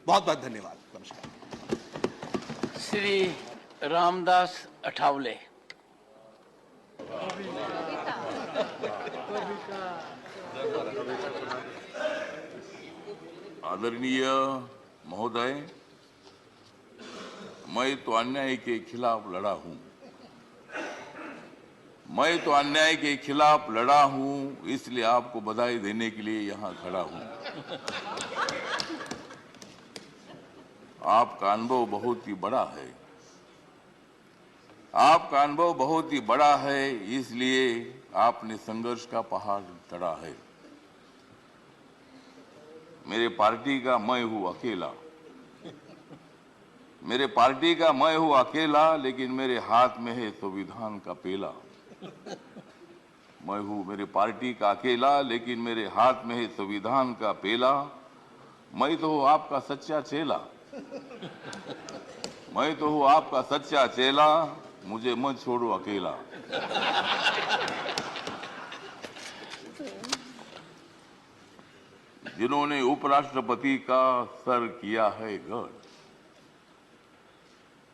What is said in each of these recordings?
बहुत बहुत धन्यवाद। नमस्कार। श्री रामदास अठावले। आदरणीय महोदय, मैं तो अन्याय के खिलाफ लड़ा हूं। मैं तो अन्याय के खिलाफ लड़ा हूं, इसलिए आपको बधाई देने के लिए यहां खड़ा हूं। आपका अनुभव बहुत ही बड़ा है। आपका अनुभव बहुत ही बड़ा है, इसलिए आपने संघर्ष का पहाड़ चढ़ा है। मेरे पार्टी का मैं हूं अकेला। मेरे पार्टी का मैं हूं अकेला, लेकिन मेरे हाथ में है संविधान का पेला। मैं हूं मेरे पार्टी का अकेला, लेकिन मेरे हाथ में है संविधान का पेला। मैं तो हूं आपका सच्चा चेला। मैं तो हूं आपका सच्चा चेला, मुझे मत छोड़ो अकेला। जिन्होंने उपराष्ट्रपति का सर किया है गढ़,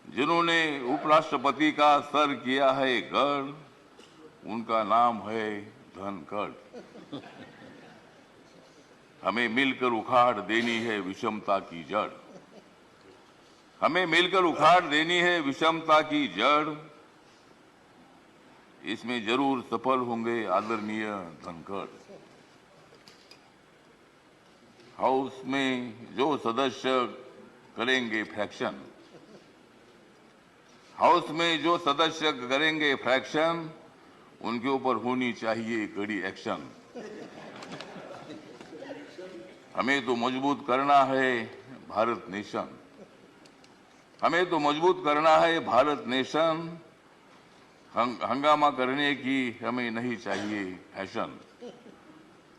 जिन्होंने उपराष्ट्रपति का सर किया है गढ़, उनका नाम है धनखड़। हमें मिलकर उखाड़ देनी है विषमता की जड़। हमें मिलकर उखाड़ देनी है विषमता की जड़। इसमें जरूर सफल होंगे आदरणीय धनखड़। हाउस में जो सदस्य करेंगे फ्रैक्शन, हाउस में जो सदस्य करेंगे फ्रैक्शन, उनके ऊपर होनी चाहिए कड़ी एक्शन। हमें तो मजबूत करना है भारत नेशन। हमें तो मजबूत करना है भारत नेशन। हंगामा करने की हमें नहीं चाहिए फैशन।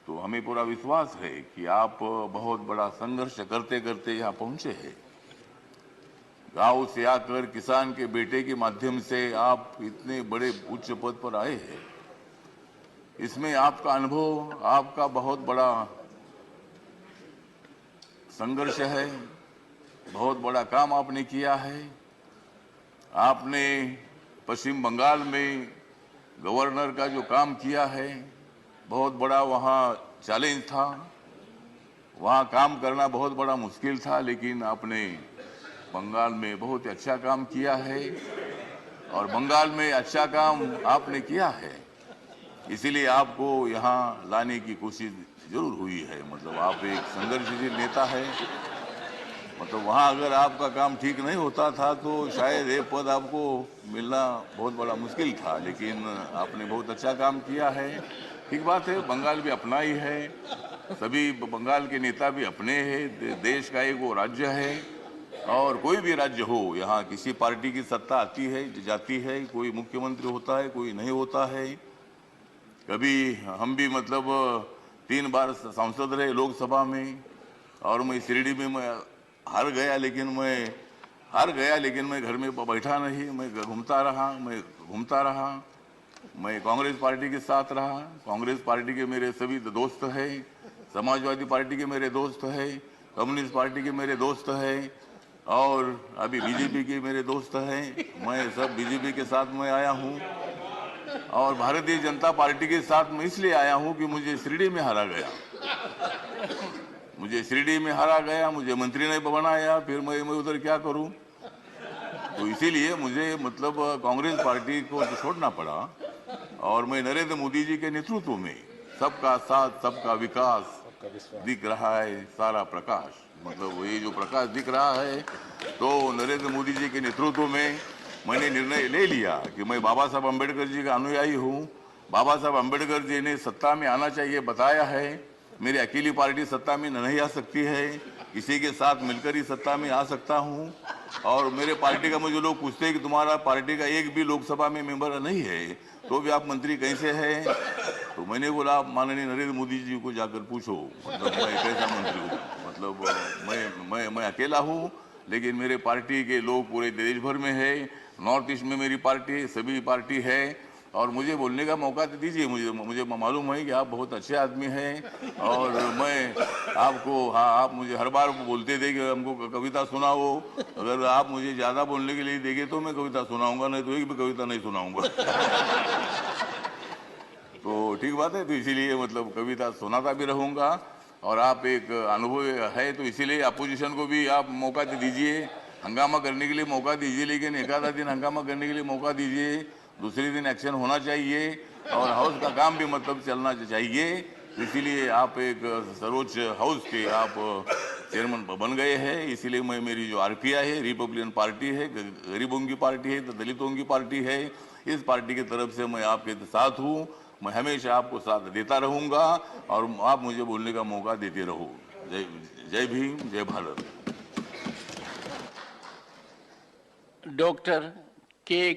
तो हमें पूरा विश्वास है कि आप बहुत बड़ा संघर्ष करते करते यहाँ पहुंचे हैं। गांव से आकर किसान के बेटे के माध्यम से आप इतने बड़े उच्च पद पर आए हैं। इसमें आपका अनुभव, आपका बहुत बड़ा संघर्ष है। बहुत बड़ा काम आपने किया है। आपने पश्चिम बंगाल में गवर्नर का जो काम किया है, बहुत बड़ा वहाँ चैलेंज था। वहाँ काम करना बहुत बड़ा मुश्किल था, लेकिन आपने बंगाल में बहुत अच्छा काम किया है। और बंगाल में अच्छा काम आपने किया है, इसीलिए आपको यहाँ लाने की कोशिश जरूर हुई है। मतलब आप एक संघर्षशील नेता है। मतलब वहाँ अगर आपका काम ठीक नहीं होता था तो शायद ये पद आपको मिलना बहुत बड़ा मुश्किल था, लेकिन आपने बहुत अच्छा काम किया है। ठीक बात है, बंगाल भी अपना ही है। सभी बंगाल के नेता भी अपने हैं। देश का एक वो राज्य है, और कोई भी राज्य हो, यहाँ किसी पार्टी की सत्ता आती है जाती है। कोई मुख्यमंत्री होता है, कोई नहीं होता है। कभी हम भी मतलब 3 बार सांसद रहे लोकसभा में, और मैं शिरडी में मैं हार गया, लेकिन मैं घर में बैठा नहीं। मैं घूमता रहा। मैं कांग्रेस पार्टी के साथ रहा। कांग्रेस पार्टी के मेरे सभी दोस्त हैं। समाजवादी पार्टी के मेरे दोस्त हैं। कम्युनिस्ट पार्टी के मेरे दोस्त हैं, और अभी बीजेपी के मेरे दोस्त हैं। मैं सब बीजेपी के साथ में आया हूँ, और भारतीय जनता पार्टी के साथ मैं इसलिए आया हूँ कि मुझे शिरडी में हारा गया। मुझे मंत्री ने बनाया, फिर मैं उधर क्या करूं। तो इसीलिए मुझे मतलब कांग्रेस पार्टी को तो छोड़ना पड़ा, और मैं नरेंद्र मोदी जी के नेतृत्व में सबका साथ सबका विकास दिख रहा है सारा प्रकाश। मतलब ये जो प्रकाश दिख रहा है, तो नरेंद्र मोदी जी के नेतृत्व में मैंने निर्णय ले लिया कि मैं बाबा साहब अम्बेडकर जी का अनुयायी हूँ। बाबा साहब अम्बेडकर जी ने सत्ता में आना चाहिए बताया है। मेरी अकेली पार्टी सत्ता में नहीं आ सकती है, किसी के साथ मिलकर ही सत्ता में आ सकता हूँ। और मेरे पार्टी का मुझे लोग पूछते हैं कि तुम्हारा पार्टी का एक भी लोकसभा में मेंबर नहीं है, तो भी आप मंत्री कैसे हैं। तो मैंने बोला, आप माननीय नरेंद्र मोदी जी को जाकर पूछो, मतलब मैं कैसा मंत्री हूँ। मतलब मैं अकेला हूँ, लेकिन मेरे पार्टी के लोग पूरे देश भर में है। नॉर्थ ईस्ट में मेरी पार्टी सभी पार्टी है, और मुझे बोलने का मौका तो दीजिए। मुझे मालूम है कि आप बहुत अच्छे आदमी हैं और मैं आपको, हाँ, आप मुझे हर बार बोलते थे कि हमको कविता सुनाओ। अगर आप मुझे ज़्यादा बोलने के लिए देंगे तो मैं कविता सुनाऊंगा, नहीं तो एक भी कविता नहीं सुनाऊंगा। तो ठीक बात है, तो इसीलिए मतलब कविता सुनाता भी रहूंगा। और आप एक अनुभव है तो इसीलिए अपोजिशन को भी आप मौका दीजिए, हंगामा करने के लिए मौका दीजिए, लेकिन एक आधा दिन हंगामा करने के लिए मौका दीजिए, दूसरे दिन एक्शन होना चाहिए और हाउस का काम भी मतलब चलना चाहिए। इसीलिए आप एक सर्वोच्च हाउस के आप चेयरमैन बन गए हैं। इसीलिए मैं, मेरी जो आरपीआई है, रिपब्लिकन पार्टी है, गरीबों की पार्टी है, दलितों की पार्टी है, इस पार्टी की तरफ से मैं आपके साथ हूँ। मैं हमेशा आपको साथ देता रहूंगा और आप मुझे बोलने का मौका देते रहो। जय जय भीम, जय भारत। डॉक्टर के